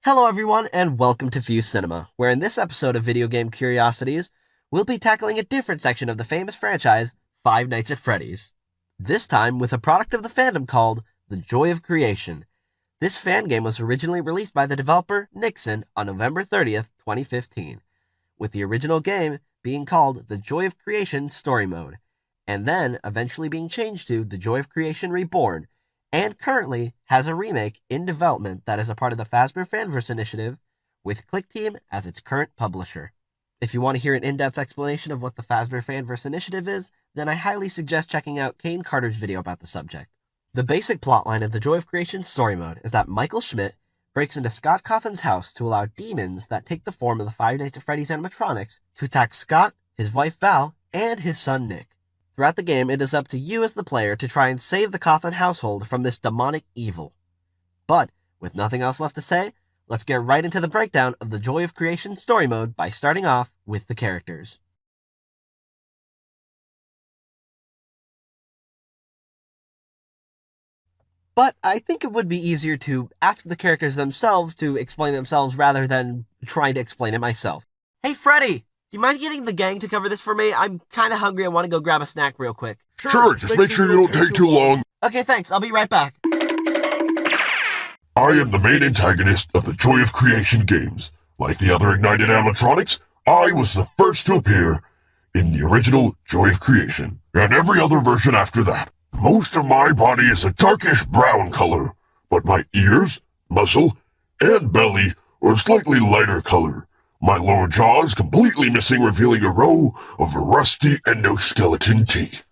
Hello everyone, and welcome to Fuse Cinema, where in this episode of Video Game Curiosities, we'll be tackling a different section of the famous franchise, Five Nights at Freddy's. This time with a product of the fandom called The Joy of Creation. This fan game was originally released by the developer Nixon on November 30th, 2015, with the original game being called The Joy of Creation Story Mode, and then eventually being changed to The Joy of Creation Reborn, and currently has a remake in development that is a part of the Fazbear Fanverse initiative, with ClickTeam as its current publisher. If you want to hear an in-depth explanation of what the Fazbear Fanverse initiative is, then I highly suggest checking out Kane Carter's video about the subject. The basic plotline of The Joy of Creation Story Mode is that Michael Schmidt breaks into Scott Cawthon's house to allow demons that take the form of the Five Nights at Freddy's animatronics to attack Scott, his wife Val, and his son Nick. Throughout the game, it is up to you as the player to try and save the Cawthon household from this demonic evil. But, with nothing else left to say, let's get right into the breakdown of the Joy of Creation Story Mode by starting off with the characters. But I think it would be easier to ask the characters themselves to explain themselves rather than trying to explain it myself. Hey Freddy! Do you mind getting the gang to cover this for me? I'm kind of hungry. I want to go grab a snack real quick. Sure, just make sure you don't take too long. Okay, thanks. I'll be right back. I am the main antagonist of the Joy of Creation games. Like the other Ignited animatronics, I was the first to appear in the original Joy of Creation, and every other version after that. Most of my body is a darkish brown color, but my ears, muzzle, and belly are a slightly lighter color. My lower jaw is completely missing, revealing a row of rusty endoskeleton teeth.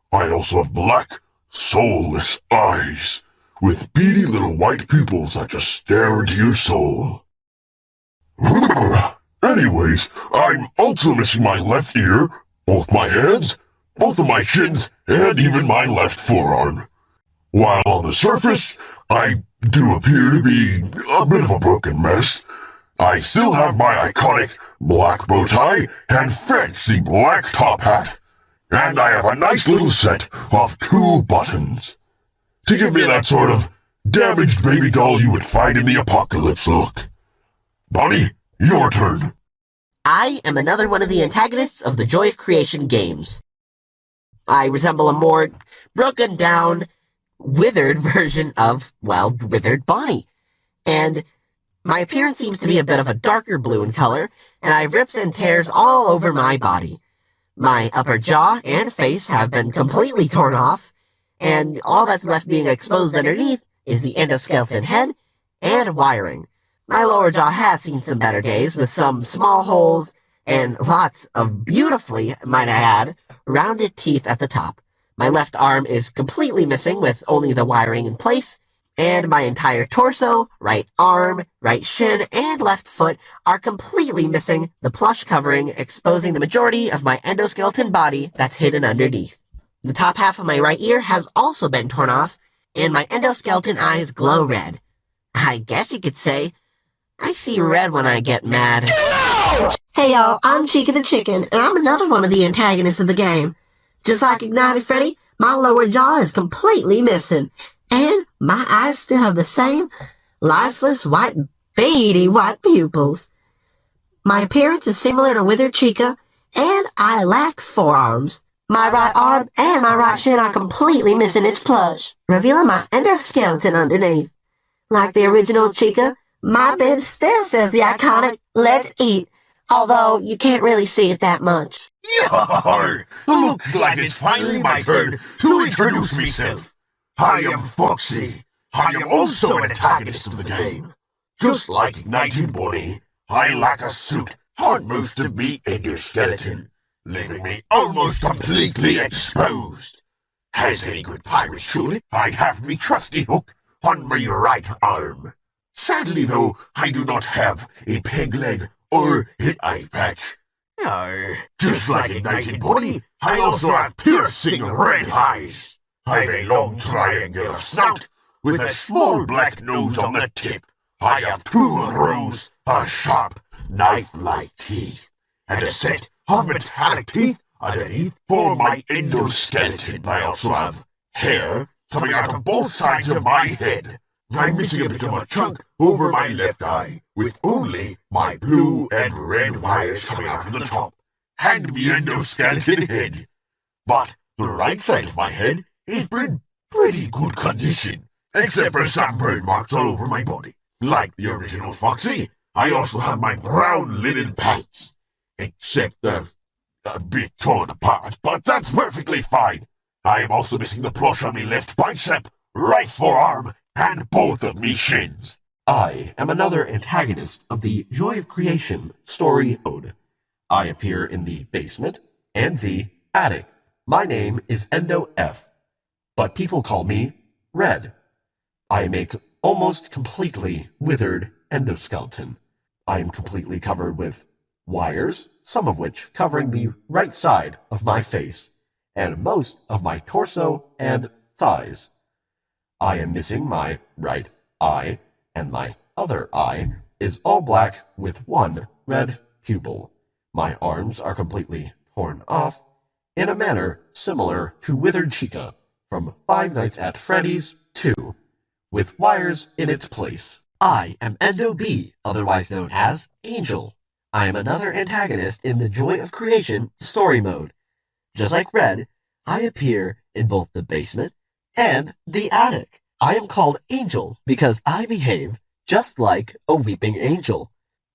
I also have black, soulless eyes, with beady little white pupils that just stare into your soul. Anyways, I'm also missing my left ear, both my hands, both of my shins, and even my left forearm. While on the surface, I do appear to be a bit of a broken mess, I still have my iconic black bow tie and fancy black top hat. And I have a nice little set of 2 buttons to give me that sort of damaged baby doll you would find in the apocalypse look. Bonnie, your turn. I am another one of the antagonists of the Joy of Creation games. I resemble a more broken down, withered version of, well, withered Bonnie. And my appearance seems to be a bit of a darker blue in color, and I have rips and tears all over my body. My upper jaw and face have been completely torn off, and all that's left being exposed underneath is the endoskeleton head and wiring. My lower jaw has seen some better days, with some small holes and lots of beautifully, might I add, rounded teeth at the top. My left arm is completely missing, with only the wiring in place, and my entire torso, right arm, right shin, and left foot are completely missing the plush covering, exposing the majority of my endoskeleton body that's hidden underneath. The top half of my right ear has also been torn off, and my endoskeleton eyes glow red. I guess you could say I see red when I get mad. Hey y'all, I'm Chica the Chicken, and I'm another one of the antagonists of the game. Just like Ignited Freddy, my lower jaw is completely missing, and my eyes still have the same lifeless, beady white pupils. My appearance is similar to withered Chica, and I lack forearms. My right arm and my right shin are completely missing its plush, revealing my endoskeleton underneath. Like the original Chica, my bib still says the iconic "Let's eat," although you can't really see it that much. Yarr! Looks like it's finally my turn to introduce myself. I am Foxy. I am also an antagonist of the game. Just like Ignited Bonnie, I lack a suit on most of me endoskeleton, leaving me almost completely exposed. As any good pirate should, I have me trusty hook on my right arm. Sadly, though, I do not have a peg leg or an eye patch. Just like Ignited Bonnie, I also have piercing red eyes. I've a long triangular snout with a small black nose on the tip. I have 2 rows of sharp, knife-like teeth, and a set of metallic teeth underneath for my endoskeleton. I also have hair coming out of both sides of my head. I'm missing a bit of a chunk over my left eye, with only my blue and red wires coming out of the top. Hand me endoskeleton head. But the right side of my head is in pretty good condition, except for some burn marks all over my body. Like the original Foxy, I also have my brown linen pants, except they're a bit torn apart, but that's perfectly fine. I am also missing the plush on me left bicep, right forearm, and both of me shins. I am another antagonist of the Joy of Creation story mode. I appear in the basement and the attic. My name is Endo F, but people call me Red. I make almost completely withered endoskeleton. I am completely covered with wires, some of which covering the right side of my face, and most of my torso and thighs. I am missing my right eye, and my other eye is all black with one red pupil. My arms are completely torn off, in a manner similar to withered Chica from Five Nights at Freddy's 2, with wires in its place. I am Endo B, otherwise known as Angel. I am another antagonist in the Joy of Creation story mode. Just like Red, I appear in both the basement and the attic. I am called Angel because I behave just like a weeping angel.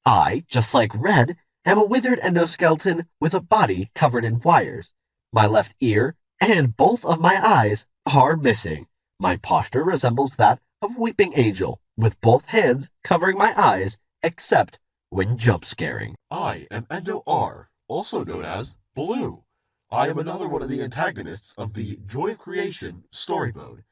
I, just like Red, am a withered endoskeleton with a body covered in wires. My left ear and both of my eyes are missing. My posture resembles that of Weeping Angel, with both hands covering my eyes, except when jump scaring. I am Endo R, also known as Blue. I am another one of the antagonists of the Joy of Creation story mode.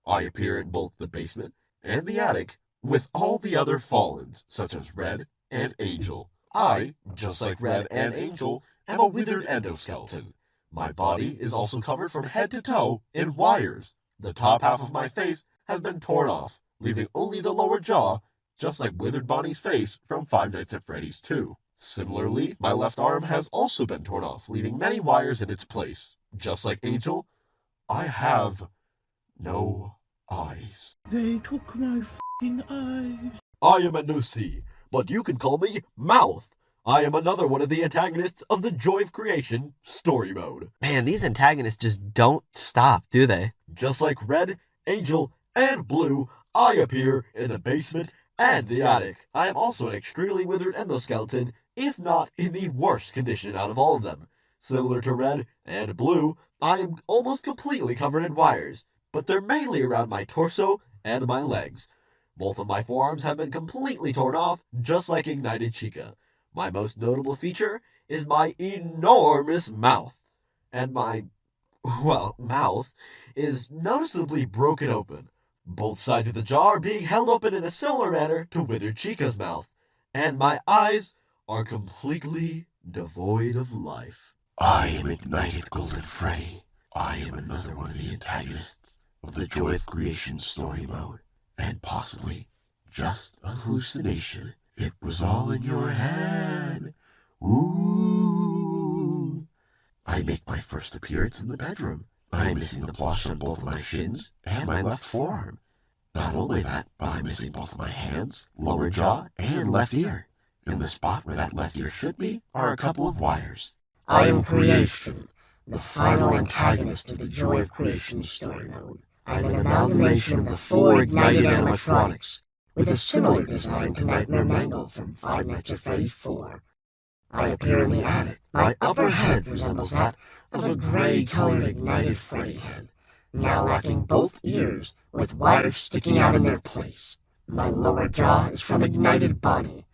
I appear in both the basement and the attic with all the other Fallens, such as Red and Angel. I, just like Red and Angel, am a withered endoskeleton. My body is also covered from head to toe in wires. The top half of my face has been torn off, leaving only the lower jaw, just like Withered Bonnie's face from Five Nights at Freddy's 2. Similarly, my left arm has also been torn off, leaving many wires in its place. Just like Angel, I have no eyes. They took my f***ing eyes. I am Endo C, but you can call me Mouth. I am another one of the antagonists of the Joy of Creation story mode. Man, these antagonists just don't stop, do they? Just like Red, Angel, and Blue, I appear in the basement and the attic. I am also an extremely withered endoskeleton, if not in the worst condition out of all of them. Similar to Red and Blue, I am almost completely covered in wires, but they're mainly around my torso and my legs. Both of my forearms have been completely torn off, just like Ignited Chica. My most notable feature is my enormous mouth, and my, mouth is noticeably broken open. Both sides of the jaw are being held open in a similar manner to Withered Chica's mouth, and my eyes are completely devoid of life. I am Ignited Golden Freddy. I am another one of the antagonists of the Joy of Creation story mode, and possibly just a hallucination. It was all in your head. Ooh. I make my first appearance in the bedroom. I am missing the plush on both of my shins and my left forearm. Not only that, but I'm missing both of my hands, lower jaw, and left ear. In the spot where that left ear should be are a couple of wires. I am Creation, the final antagonist of the Joy of Creation story mode. I am an amalgamation of the 4 ignited animatronics, with a similar design to Nightmare Mangle from Five Nights at Freddy's 4. I appear in the attic. My upper head resembles that of a gray-colored ignited Freddy head, now lacking both ears with wires sticking out in their place. My lower jaw is from Ignited Bonnie,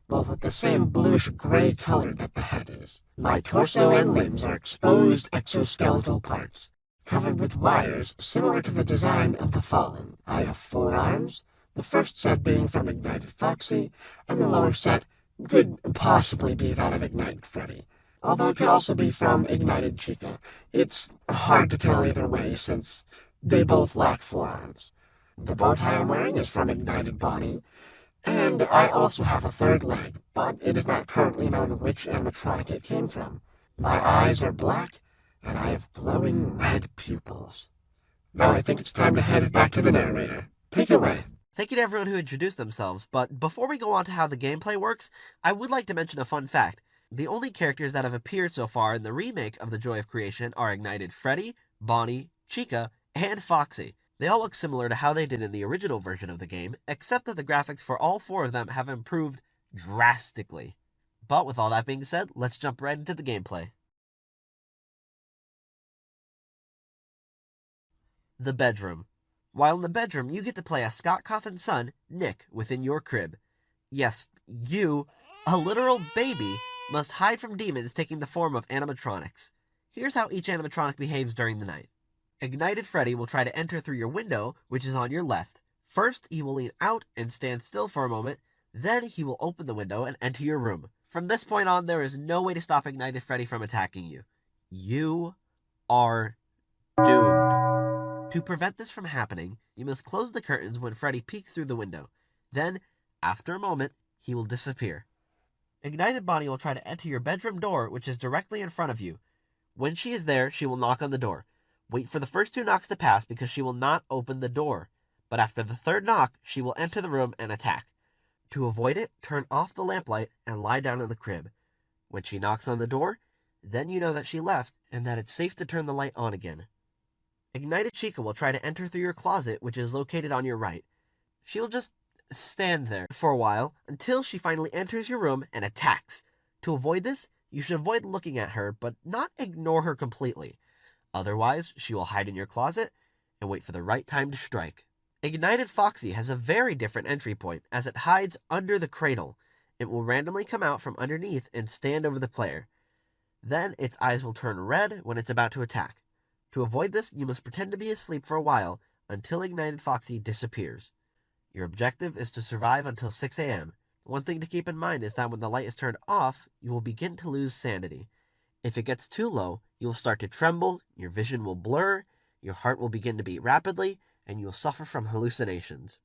both with the same bluish-gray color that the head is. My torso and limbs are exposed exoskeletal parts, covered with wires similar to the design of the Fallen. I have 4 arms, the first set being from Ignited Foxy, and the lower set could possibly be that of Ignited Freddy, although it could also be from Ignited Chica. It's hard to tell either way since they both lack 4 arms. The bow tie I'm wearing is from Ignited Bonnie, and I also have a 3rd leg, but it is not currently known which animatronic it came from. My eyes are black, and I have glowing red pupils. Now I think it's time to head back to the narrator. Take it away. Thank you to everyone who introduced themselves, but before we go on to how the gameplay works, I would like to mention a fun fact. The only characters that have appeared so far in the remake of The Joy of Creation are Ignited Freddy, Bonnie, Chica, and Foxy. They all look similar to how they did in the original version of the game, except that the graphics for all 4 of them have improved drastically. But with all that being said, let's jump right into the gameplay. The bedroom. While in the bedroom, you get to play as Scott Cawthon's son, Nick, within your crib. Yes, you, a literal baby, must hide from demons taking the form of animatronics. Here's how each animatronic behaves during the night. Ignited Freddy will try to enter through your window, which is on your left. First, he will lean out and stand still for a moment, then he will open the window and enter your room. From this point on, there is no way to stop Ignited Freddy from attacking you. You are doomed. To prevent this from happening, you must close the curtains when Freddy peeks through the window. Then, after a moment, he will disappear. Ignited Bonnie will try to enter your bedroom door, which is directly in front of you. When she is there, she will knock on the door. Wait for the first 2 knocks to pass because she will not open the door. But after the 3rd knock, she will enter the room and attack. To avoid it, turn off the lamplight and lie down in the crib. When she knocks on the door, then you know that she left and that it's safe to turn the light on again. Ignited Chica will try to enter through your closet, which is located on your right. She'll just stand there for a while until she finally enters your room and attacks. To avoid this, you should avoid looking at her, but not ignore her completely. Otherwise, she will hide in your closet and wait for the right time to strike. Ignited Foxy has a very different entry point, as it hides under the cradle. It will randomly come out from underneath and stand over the player. Then its eyes will turn red when it's about to attack. To avoid this, you must pretend to be asleep for a while until Ignited Foxy disappears. Your objective is to survive until 6 a.m. One thing to keep in mind is that when the light is turned off, you will begin to lose sanity. If it gets too low, you will start to tremble, your vision will blur, your heart will begin to beat rapidly, and you will suffer from hallucinations.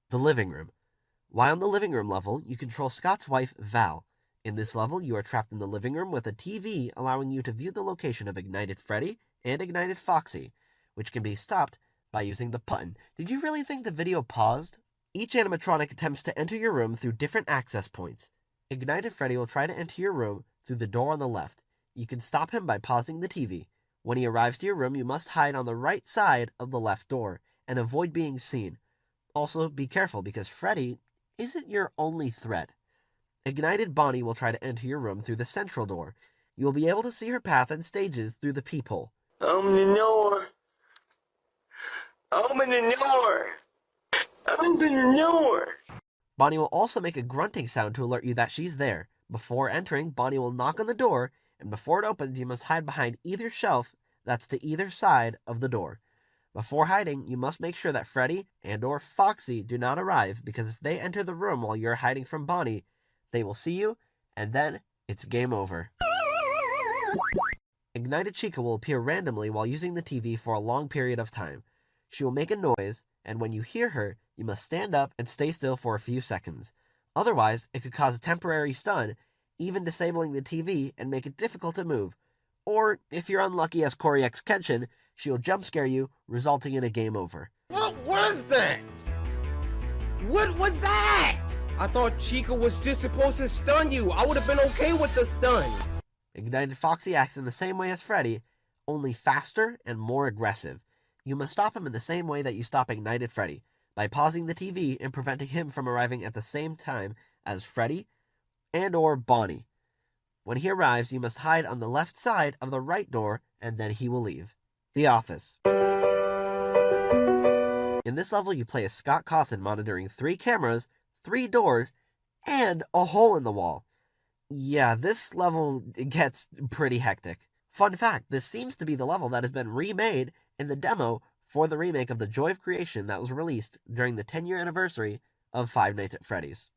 The living room. While in the living room level, you control Scott's wife, Val. In this level, you are trapped in the living room with a TV allowing you to view the location of Ignited Freddy and Ignited Foxy, which can be stopped by using the button. Did you really think the video paused? Each animatronic attempts to enter your room through different access points. Ignited Freddy will try to enter your room through the door on the left. You can stop him by pausing the TV. When he arrives to your room, you must hide on the right side of the left door and avoid being seen. Also, be careful because Freddy isn't your only threat. Ignited Bonnie will try to enter your room through the central door. You will be able to see her path and stages through the peephole. Open the door. Open the door. Open the door. Bonnie will also make a grunting sound to alert you that she's there. Before entering, Bonnie will knock on the door, and before it opens, you must hide behind either shelf that's to either side of the door. Before hiding, you must make sure that Freddy and/or Foxy do not arrive, because if they enter the room while you're hiding from Bonnie, they will see you, and then it's game over. Ignited Chica will appear randomly while using the TV for a long period of time. She will make a noise, and when you hear her, you must stand up and stay still for a few seconds. Otherwise, it could cause a temporary stun, even disabling the TV and make it difficult to move. Or, if you're unlucky as Corey X Kenshin, she will jump scare you, resulting in a game over. What was that? What was that? I thought Chica was just supposed to stun you. I would have been okay with the stun. Ignited Foxy acts in the same way as Freddy, only faster and more aggressive. You must stop him in the same way that you stop Ignited Freddy, by pausing the TV and preventing him from arriving at the same time as Freddy and/or Bonnie. When he arrives, you must hide on the left side of the right door, and then he will leave. The Office. In this level, you play as Scott Cawthon monitoring 3 cameras, 3 doors, and a hole in the wall. Yeah, this level gets pretty hectic. Fun fact, this seems to be the level that has been remade in the demo for the remake of The Joy of Creation that was released during the 10-year anniversary of Five Nights at Freddy's.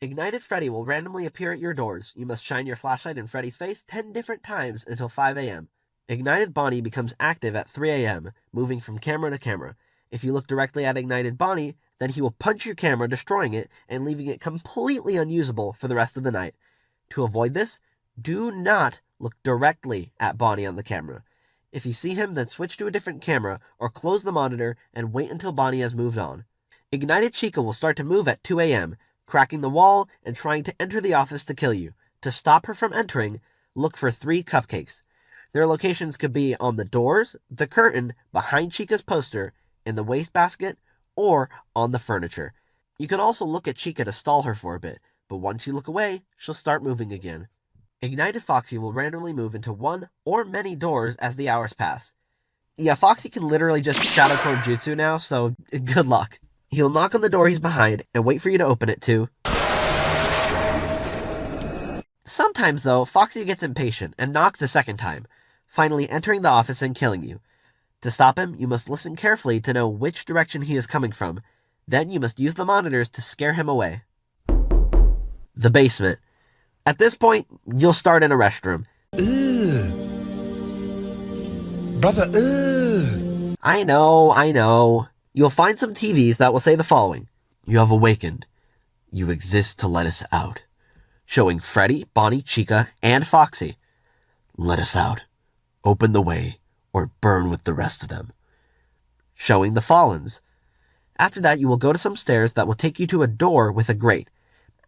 Ignited Freddy will randomly appear at your doors. You must shine your flashlight in Freddy's face 10 different times until 5 a.m. Ignited Bonnie becomes active at 3 a.m., moving from camera to camera. If you look directly at Ignited Bonnie, then he will punch your camera, destroying it and leaving it completely unusable for the rest of the night. To avoid this, do not look directly at Bonnie on the camera. If you see him, then switch to a different camera or close the monitor and wait until Bonnie has moved on. Ignited Chica will start to move at 2 a.m., cracking the wall and trying to enter the office to kill you. To stop her from entering, look for 3 cupcakes. Their locations could be on the doors, the curtain, behind Chica's poster, in the wastebasket, or on the furniture. You can also look at Chica to stall her for a bit, but once you look away, she'll start moving again. Ignited Foxy will randomly move into one or many doors as the hours pass. Yeah, Foxy can literally just Shadow Clone Jutsu now, so good luck. He'll knock on the door he's behind and wait for you to open it too. Sometimes, though, Foxy gets impatient and knocks a second time, finally entering the office and killing you. To stop him, you must listen carefully to know which direction he is coming from. Then you must use the monitors to scare him away. The basement. At this point, you'll start in a restroom. Brother, I know. You'll find some TVs that will say the following. You have awakened. You exist to let us out. Showing Freddy, Bonnie, Chica, and Foxy. Let us out. Open the way, or burn with the rest of them. Showing the Fallens. After that, you will go to some stairs that will take you to a door with a grate.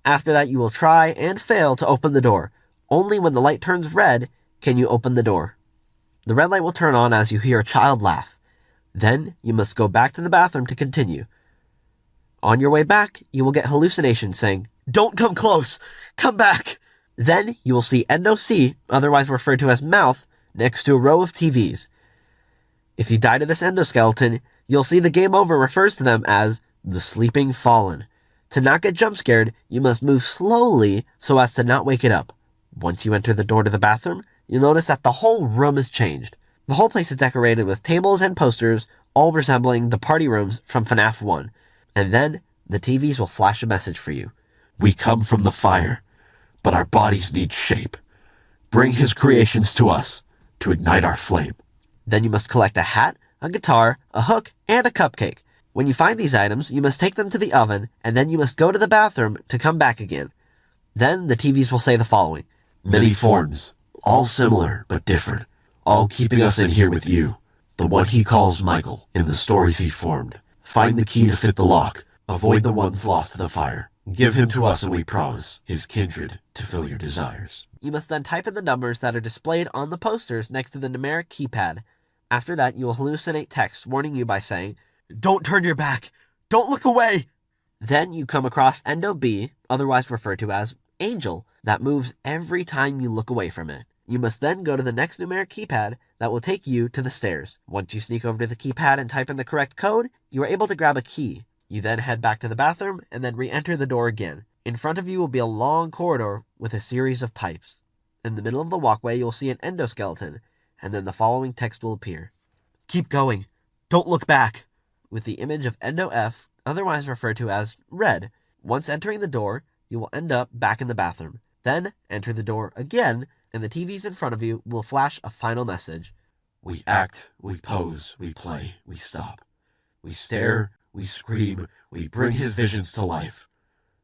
After that, you will try and fail to open the door. Only when the light turns red can you open the door. The red light will turn on as you hear a child laugh. Then, you must go back to the bathroom to continue. On your way back, you will get hallucinations saying, "Don't come close! Come back!" Then, you will see Endoskeleton, otherwise referred to as Mouth, next to a row of TVs. If you die to this Endoskeleton, you'll see the game over refers to them as the Sleeping Fallen. To not get jump scared, you must move slowly so as to not wake it up. Once you enter the door to the bathroom, you'll notice that the whole room has changed. The whole place is decorated with tables and posters, all resembling the party rooms from FNAF 1. And then, the TVs will flash a message for you. we come from the fire, but our bodies need shape. Bring his creations to us to ignite our flame. Then you must collect a hat, a guitar, a hook, and a cupcake. When you find these items, you must take them to the oven, and then you must go to the bathroom to come back again. Then the TVs will say the following. Many forms, all similar but different, all keeping us in here with you, the one he calls Michael, in the stories he formed. Find the key to fit the lock, avoid the ones lost to the fire. Give him to us and we promise, his kindred, to fill your desires. You must then type in the numbers that are displayed on the posters next to the numeric keypad. After that, you will hallucinate text warning you by saying, "Don't turn your back! Don't look away!" Then you come across Endo B, otherwise referred to as Angel, that moves every time you look away from it. You must then go to the next numeric keypad that will take you to the stairs. Once you sneak over to the keypad and type in the correct code, you are able to grab a key. You then head back to the bathroom and then re-enter the door again. In front of you will be a long corridor with a series of pipes. In the middle of the walkway, you'll see an endoskeleton, and then the following text will appear. "Keep going. Don't look back," with the image of Endo F, otherwise referred to as Red. Once entering the door, you will end up back in the bathroom. Then enter the door again, and the TVs in front of you will flash a final message. We act, we pose, we play, we stop. We stare, we scream, we bring his visions to life.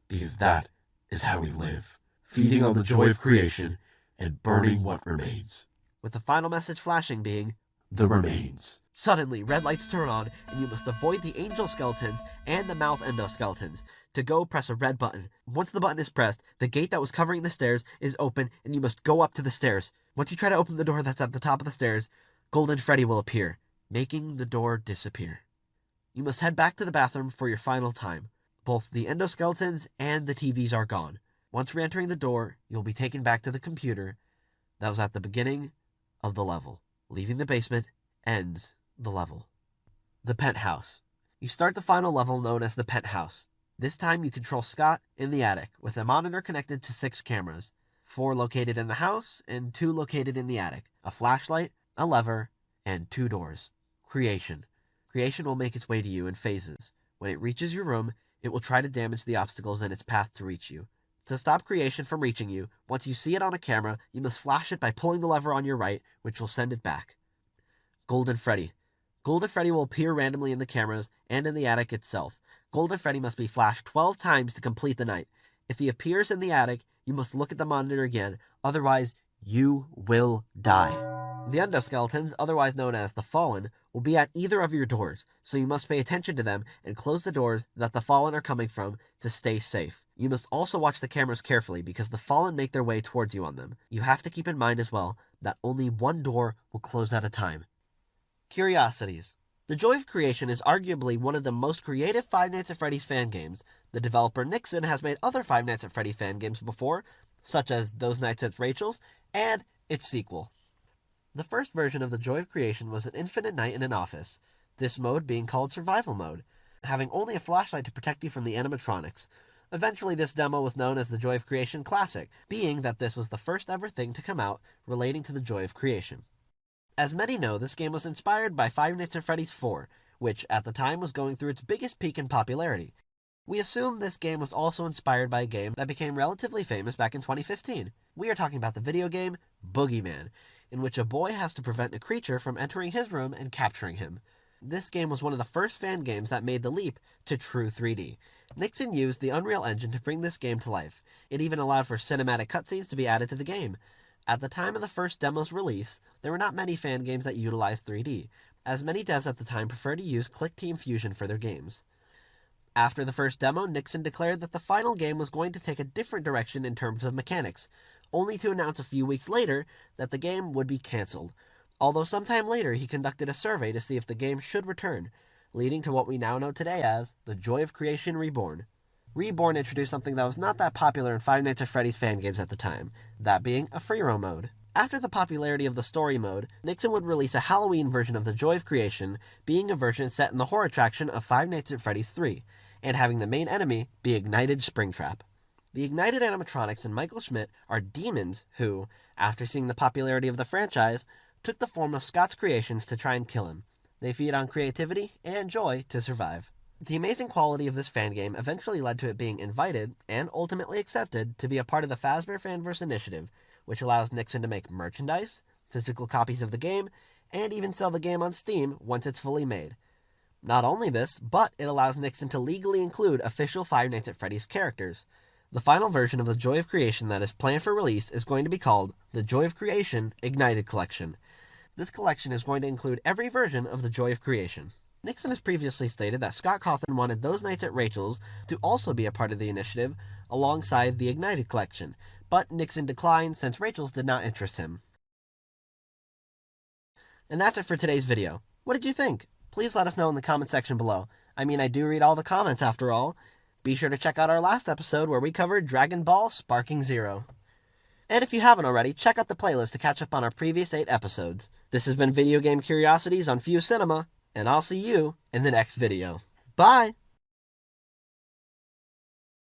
Because that is how we live, feeding on the joy of creation and burning what remains. With the final message flashing being, The remains. Suddenly, red lights turn on, and you must avoid the angel skeletons and the mouth endoskeletons. To go, press a red button. Once the button is pressed, the gate that was covering the stairs is open, and you must go up to the stairs. Once you try to open the door that's at the top of the stairs, Golden Freddy will appear, making the door disappear. You must head back to the bathroom for your final time. Both the endoskeletons and the TVs are gone. Once re-entering the door, you'll be taken back to the computer that was at the beginning of the level. Leaving the basement ends the level. The penthouse. You start the final level known as the penthouse. This time you control Scott in the attic with a monitor connected to 6 cameras, 4 located in the house and 2 located in the attic, a flashlight, a lever, and 2 doors. Creation. Creation will make its way to you in phases. When it reaches your room, it will try to damage the obstacles in its path to reach you. To stop Creation from reaching you, once you see it on a camera, you must flash it by pulling the lever on your right, which will send it back. Golden Freddy. Golden Freddy will appear randomly in the cameras and in the attic itself. Golden Freddy must be flashed 12 times to complete the night. If he appears in the attic, you must look at the monitor again, otherwise you will die. The endoskeletons, otherwise known as the Fallen, will be at either of your doors, so you must pay attention to them and close the doors that the fallen are coming from to stay safe. You must also watch the cameras carefully because the fallen make their way towards you on them. You have to keep in mind as well that only one door will close at a time. Curiosities. The Joy of Creation is arguably one of the most creative Five Nights at Freddy's fan games. The developer Nixon has made other Five Nights at Freddy fan games before, such as Those Nights at Rachel's and its sequel. The first version of the Joy of Creation was an infinite night in an office, this mode being called Survival Mode, having only a flashlight to protect you from the animatronics. Eventually this demo was known as the Joy of Creation Classic, being that this was the first ever thing to come out relating to the Joy of Creation. As many know, this game was inspired by Five Nights at Freddy's 4, which at the time was going through its biggest peak in popularity. We assume this game was also inspired by a game that became relatively famous back in 2015. We are talking about the video game Boogeyman, in which a boy has to prevent a creature from entering his room and capturing him. This game was one of the first fan games that made the leap to true 3D. Nixon used the Unreal Engine to bring this game to life. It even allowed for cinematic cutscenes to be added to the game. At the time of the first demo's release, there were not many fan games that utilized 3D, as many devs at the time preferred to use Click Team Fusion for their games. After the first demo, Nixon declared that the final game was going to take a different direction in terms of mechanics, only to announce a few weeks later that the game would be cancelled, although sometime later he conducted a survey to see if the game should return, leading to what we now know today as the Joy of Creation Reborn. Reborn introduced something that was not that popular in Five Nights at Freddy's fan games at the time, that being a free roam mode. After the popularity of the story mode, Nixon would release a Halloween version of the Joy of Creation, being a version set in the horror attraction of Five Nights at Freddy's 3, and having the main enemy be Ignited Springtrap. The Ignited animatronics and Michael Schmidt are demons who, after seeing the popularity of the franchise, took the form of Scott's creations to try and kill him. They feed on creativity and joy to survive. The amazing quality of this fan game eventually led to it being invited, and ultimately accepted, to be a part of the Fazbear Fanverse initiative, which allows Nixon to make merchandise, physical copies of the game, and even sell the game on Steam once it's fully made. Not only this, but it allows Nixon to legally include official Five Nights at Freddy's characters. The final version of the Joy of Creation that is planned for release is going to be called the Joy of Creation Ignited Collection. This collection is going to include every version of the Joy of Creation. Nixon has previously stated that Scott Cawthon wanted Those Nights at Rachel's to also be a part of the initiative alongside the Ignited Collection, but Nixon declined since Rachel's did not interest him. And that's it for today's video. What did you think? Please let us know in the comment section below. I mean, I do read all the comments after all. Be sure to check out our last episode where we covered Dragon Ball Sparking Zero. And if you haven't already, check out the playlist to catch up on our previous 8 episodes. This has been Video Game Curiosities on Fuse Cinema, and I'll see you in the next video. Bye!